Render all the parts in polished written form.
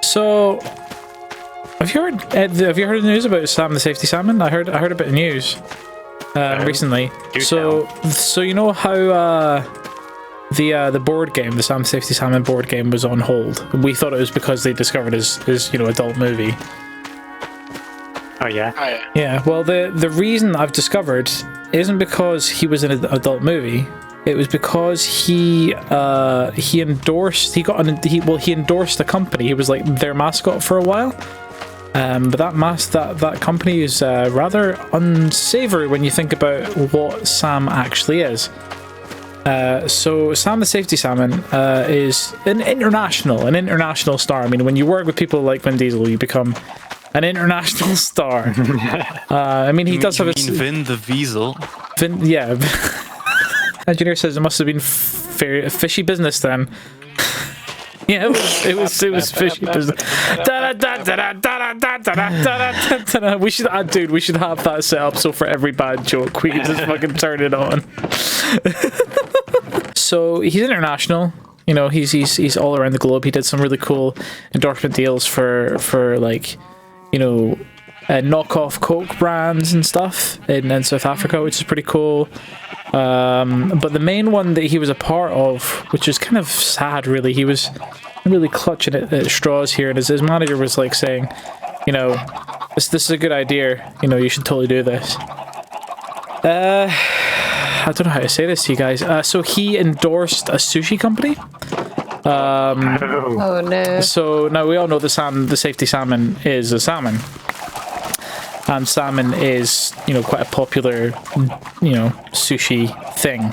So, have you heard the news about Sam the Safety Salmon? I heard a bit of news recently. So you know how the board game, the Sam the Safety Salmon board game, was on hold. We thought it was because they discovered his adult movie. Oh yeah. Yeah. Well, the reason I've discovered isn't because he was in an adult movie. It was because he endorsed a company. He was like their mascot for a while. But that company is rather unsavory when you think about what Sam actually is. So Sam the Safety Salmon is an international star. I mean, when you work with people like Vin Diesel, you become an international star. I mean, he does have Vin the Diesel. Vin, yeah. Engineer says it must have been fishy business then. Yeah, it was fishy business. We should have that set up so for every bad joke we can just fucking turn it on. So he's international. You know, he's all around the globe. He did some really cool endorsement deals for like, you know, knockoff Coke brands and stuff in South Africa, which is pretty cool. But the main one that he was a part of, which is kind of sad really, he was really clutching at straws here, and his manager was like saying, you know, this is a good idea, you know, you should totally do this. I don't know how to say this to you guys. So he endorsed a sushi company. Oh no. So now we all know the Safety Salmon is a salmon. And salmon is, you know, quite a popular, you know, sushi thing.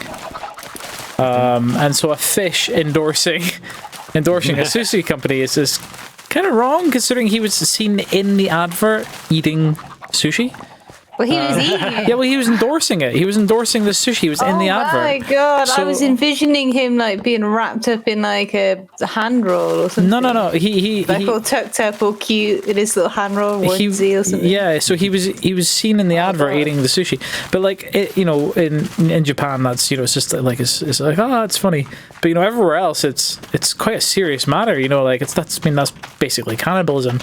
And so a fish endorsing a sushi company is kind of wrong, considering he was seen in the advert eating sushi. Well, he was eating it. Yeah, well, he was endorsing it. He was endorsing the sushi. He was in the advert. Oh my god! So, I was envisioning him like being wrapped up in like a hand roll or something. No. He all tucked up, all cute in his little hand roll onesie or something. Yeah, so he was seen in the advert eating the sushi. But like, you know, in Japan, that's, you know, it's just like it's like, oh, it's funny. But you know, everywhere else, it's quite a serious matter. You know, like that's basically cannibalism.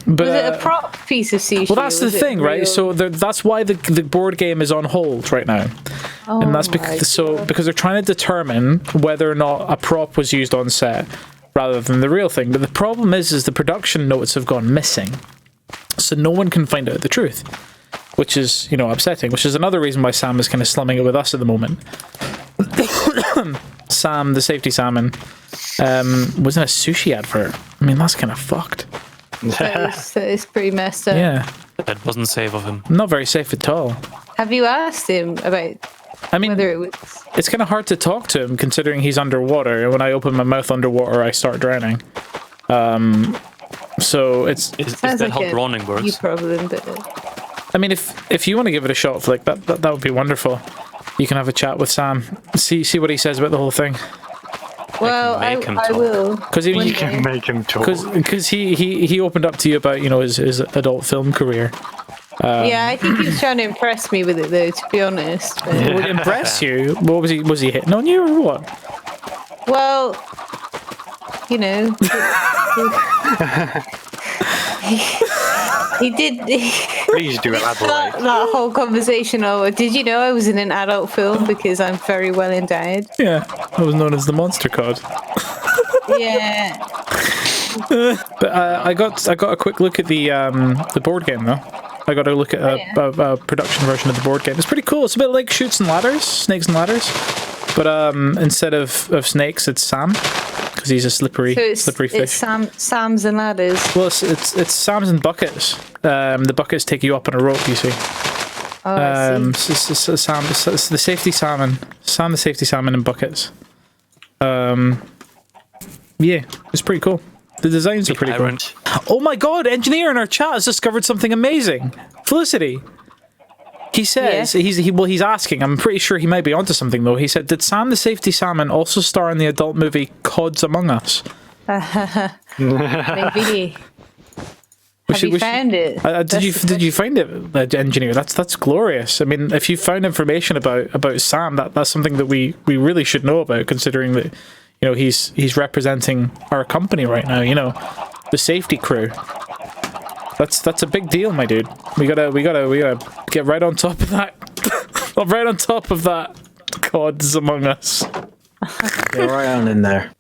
But, was it a prop piece of sushi? Well, that's the thing, right? So that's why the board game is on hold right now, and that's because they're trying to determine whether or not a prop was used on set rather than the real thing. But the problem is the production notes have gone missing, so no one can find out the truth, which is, you know, upsetting. Which is another reason why Sam is kind of slumming it with us at the moment. Sam, the Safety Salmon, was in a sushi advert. I mean, that's kind of fucked. That is pretty messed up. Yeah. That wasn't safe of him. Not very safe at all. Have you asked him about whether it was... It's kind of hard to talk to him considering he's underwater, and when I open my mouth underwater, I start drowning. So it's... Is that like how drowning works? You problem, but... I mean, if you want to give it a shot, like that would be wonderful. You can have a chat with Sam, see what he says about the whole thing. Well, I will. Because you can make him talk. Because he opened up to you about, you know, his adult film career. Yeah, I think he was trying to impress me with it, though. To be honest. Would impress you? What was he? Was he hitting on you or what? Well, you know, he did. Please do elaborate. That whole conversation over. Did you know I was in an adult film because I'm very well endowed? Yeah, I was known as the Monster Cod. Yeah. But I got a quick look at the board game though. I got a look at a production version of the board game. It's pretty cool. It's a bit like Snakes and Ladders, but instead of snakes, it's Sam, because he's a slippery fish. It's Sam's and Ladders. Well, it's Sam's and buckets. The buckets take you up on a rope, you see. Oh, I see. It's the Safety Salmon. Sam the Safety Salmon and buckets. Yeah, it's pretty cool. The designs are pretty cool. Oh my god, engineer in our chat has discovered something amazing. Felicity. He says, he's asking, I'm pretty sure he might be onto something though. He said, did Sam the Safety Salmon also star in the adult movie Cods Among Us? Maybe. Have you found it? Did you find it, engineer? That's glorious. I mean, if you found information about Sam, that's something that we really should know about, considering that, You know, he's representing our company right now. You know, the safety crew. That's a big deal, my dude. We gotta get right on top of that. Right on top of that. Gods among us. You're right on in there.